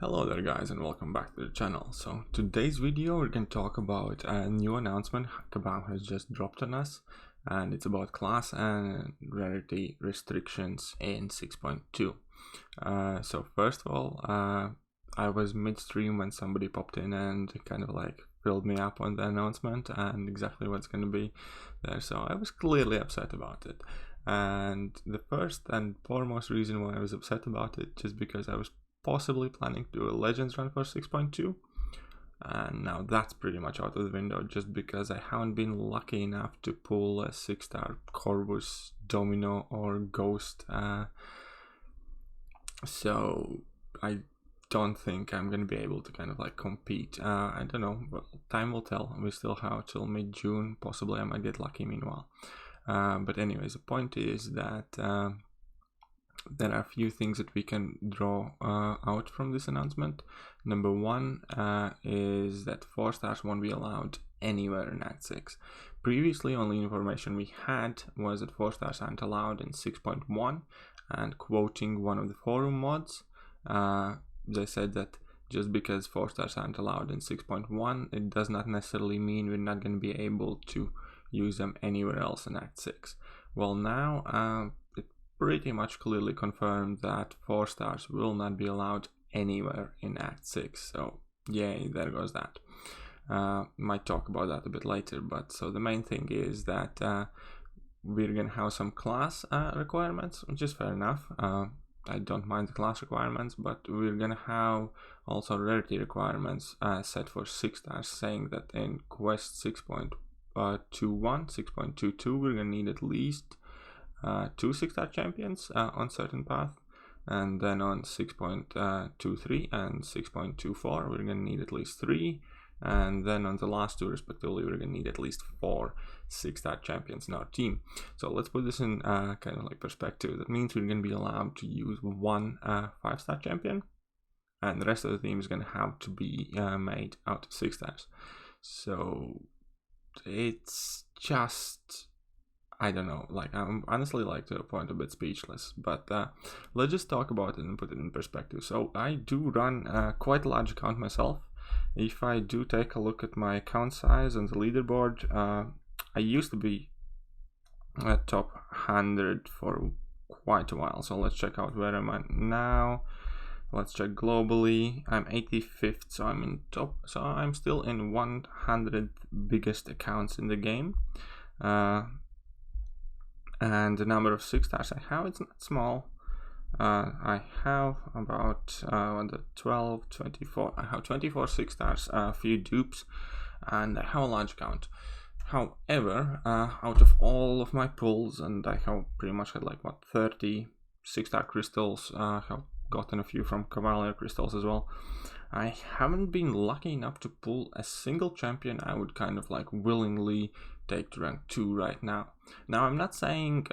Hello there guys and welcome back to the channel. So today's video we're going to talk about a new announcement Kabam has just dropped on us, and it's about class and rarity restrictions in 6.2. So first of all, I was midstream when somebody popped in and kind of like filled me up on the announcement and exactly what's going to be there, so I was clearly upset about it. And the first and foremost reason why I was upset about it, just because I was possibly planning to do a Legends run for 6.2, and now that's pretty much out of the window just because I haven't been lucky enough to pull a 6-star Corvus, Domino or Ghost, so I don't think I'm gonna be able to kind of like compete. I don't know, well, time will tell. We still have till mid-June, possibly I might get lucky meanwhile. But anyways, the point is that there are a few things that we can draw out from this announcement. Number one is that 4 stars won't be allowed anywhere in Act 6. Previously, only information we had was that 4 stars aren't allowed in 6.1, and quoting one of the forum mods, they said that just because 4 stars aren't allowed in 6.1, it does not necessarily mean we're not going to be able to use them anywhere else in Act 6. Well, now it pretty much clearly confirmed that 4 stars will not be allowed anywhere in Act 6, so yay, there goes that. Might talk about that a bit later, but so the main thing is that we're gonna have some class requirements, which is fair enough. I don't mind the class requirements, but we're gonna have also rarity requirements set for 6 stars, saying that in quest 6.21, 6.22, we're gonna need at least 2 6-star champions on certain path, and then on 6.23 and 6.24 we're gonna need at least 3, and then on the last 2 respectively we're gonna need at least 4 6-star champions in our team. So let's put this in kind of like perspective. That means we're gonna be allowed to use 1 5-star champion, and the rest of the team is gonna have to be made out of 6 stars. So it's just, I don't know, like I'm honestly like to a point a bit speechless, but let's just talk about it and put it in perspective. So I do run quite a large account myself. If I do take a look at my account size on the leaderboard, I used to be at top 100 for quite a while. So let's check out where am I now. Let's check globally. I'm 85th, so I'm in top. So I'm still in 100 biggest accounts in the game. And the number of 6 stars I have, it's not small. I have about 12, 24. I have 24 6 stars, a few dupes, and I have a large account. However, out of all of my pulls, and I have pretty much had like what, 30 6-star crystals, have gotten a few from Cavalier crystals as well. I haven't been lucky enough to pull a single champion I would kind of like willingly take to rank 2 right now. Now I'm not saying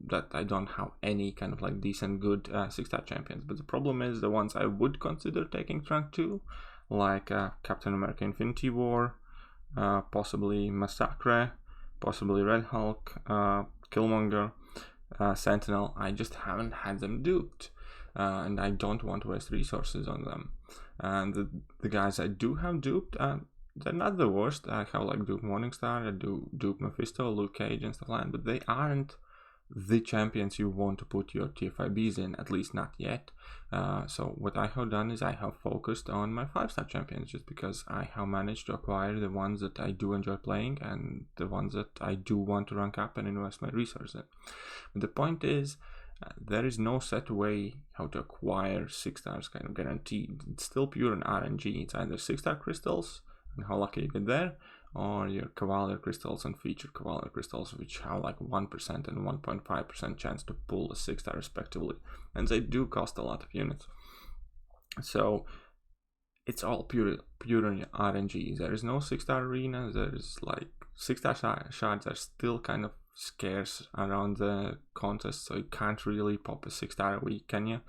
that I don't have any kind of like decent good 6-star champions, but the problem is the ones I would consider taking to rank 2, like Captain America Infinity War, possibly Massacre, possibly Red Hulk, Killmonger, Sentinel. I just haven't had them duped, and I don't want to waste resources on them. And the guys I do have duped, they're not the worst. I have like dupe Morningstar, I do dupe Mephisto, Luke Cage and stuff like that, but they aren't the champions you want to put your TFIBs in, at least not yet. So what I have done is I have focused on my 5-star champions, just because I have managed to acquire the ones that I do enjoy playing and the ones that I do want to rank up and invest my resources in. But the point is, there is no set way how to acquire 6 stars kind of guaranteed. It's still pure and RNG. It's either 6-star crystals and how lucky you get there, or your Cavalier crystals and featured Cavalier crystals, which have like 1% and 1.5% chance to pull a 6-star respectively, and they do cost a lot of units. So it's all pure RNG. There is no 6-star arena. There's like 6-star shards are still kind of scarce around the contest, so you can't really pop a 6-star a week, can you?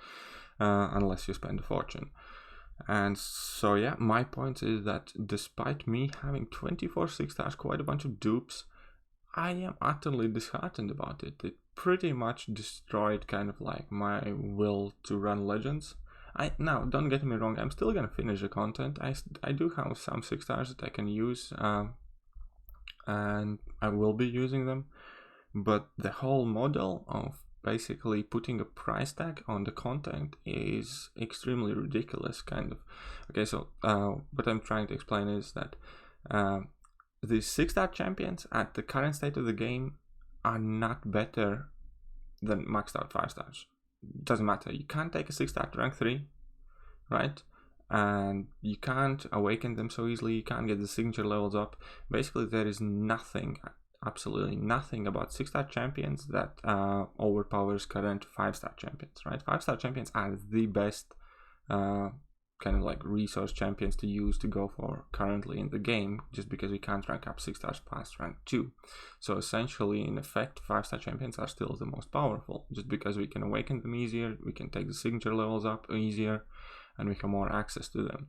Unless you spend a fortune. And so yeah, my point is that despite me having 24 6 stars, quite a bunch of dupes, I am utterly disheartened about it. It pretty much destroyed kind of like my will to run Legends. Now, don't get me wrong, I'm still gonna finish the content. I do have some 6 stars that I can use, and I will be using them. But the whole model of basically putting a price tag on the content is extremely ridiculous, kind of. Okay, so what I'm trying to explain is that the 6-star champions at the current state of the game are not better than maxed out 5 stars. Doesn't matter. You can't take a 6-star to rank 3, right? And you can't awaken them so easily. You can't get the signature levels up. Basically, there is nothing, absolutely nothing about 6-star champions that overpowers current 5-star champions, right? 5-star champions are the best kind of like resource champions to use to go for currently in the game, just because we can't rank up 6 stars past rank 2. So essentially, in effect, 5-star champions are still the most powerful, just because we can awaken them easier, we can take the signature levels up easier, and we have more access to them.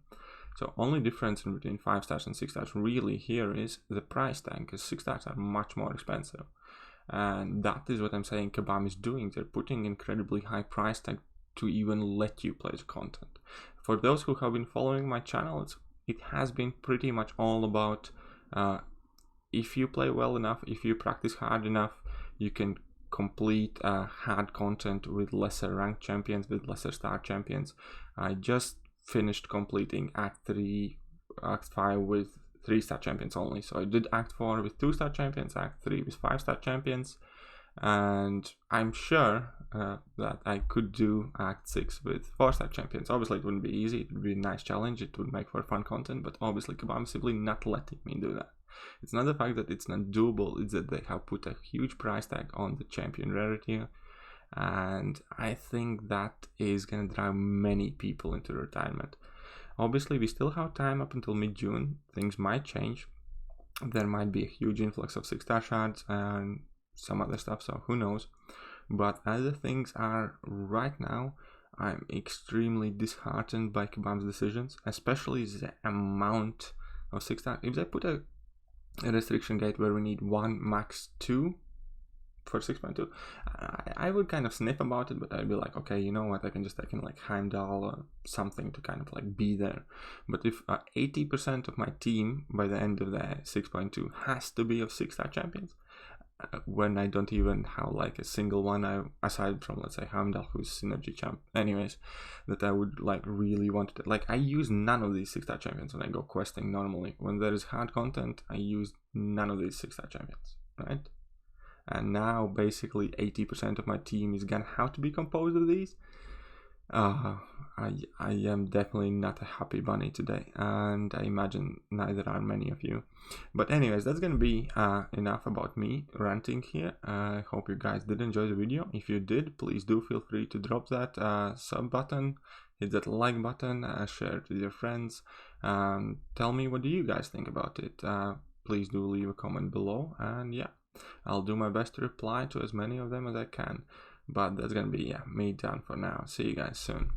So only difference in between 5 stars and 6 stars really here is the price tag, because 6 stars are much more expensive. And that is what I'm saying Kabam is doing. They're putting incredibly high price tag to even let you play the content. For those who have been following my channel, it has been pretty much all about if you play well enough, if you practice hard enough, you can complete hard content with lesser ranked champions, with lesser star champions. I just finished completing Act 3, Act 5 with 3-star champions only. So I did Act 4 with 2-star champions, Act 3 with 5-star champions, and I'm sure that I could do Act 6 with 4-star champions. Obviously it wouldn't be easy, it would be a nice challenge, it would make for fun content, but obviously Kabam is simply not letting me do that. It's not the fact that it's not doable, it's that they have put a huge price tag on the champion rarity, and I think that is gonna drive many people into retirement. Obviously we still have time up until mid-June, things might change, there might be a huge influx of 6-star shards and some other stuff, so who knows. But as the things are right now, I'm extremely disheartened by Kabam's decisions, especially the amount of 6-star. If they put a restriction gate where we need 1 max 2 for 6.2, I would kind of snip about it, but I'd be like, okay, you know what, I can like Heimdall or something to kind of like be there. But if 80% of my team by the end of the 6.2 has to be of 6-star champions, when I don't even have like a single one, aside from, let's say, Heimdall, who's synergy champ, anyways, that I would like really want to, like, I use none of these 6-star champions when I go questing normally. When there is hard content, I use none of these 6-star champions, right? And now basically 80% of my team is gonna have to be composed of these. I am definitely not a happy bunny today, and I imagine neither are many of you. But anyways, that's gonna be enough about me ranting here. I hope you guys did enjoy the video. If you did, please do feel free to drop that sub button, hit that like button, share it with your friends, tell me what do you guys think about it. Please do leave a comment below, and yeah, I'll do my best to reply to as many of them as I can. But that's gonna be me done for now. See you guys soon.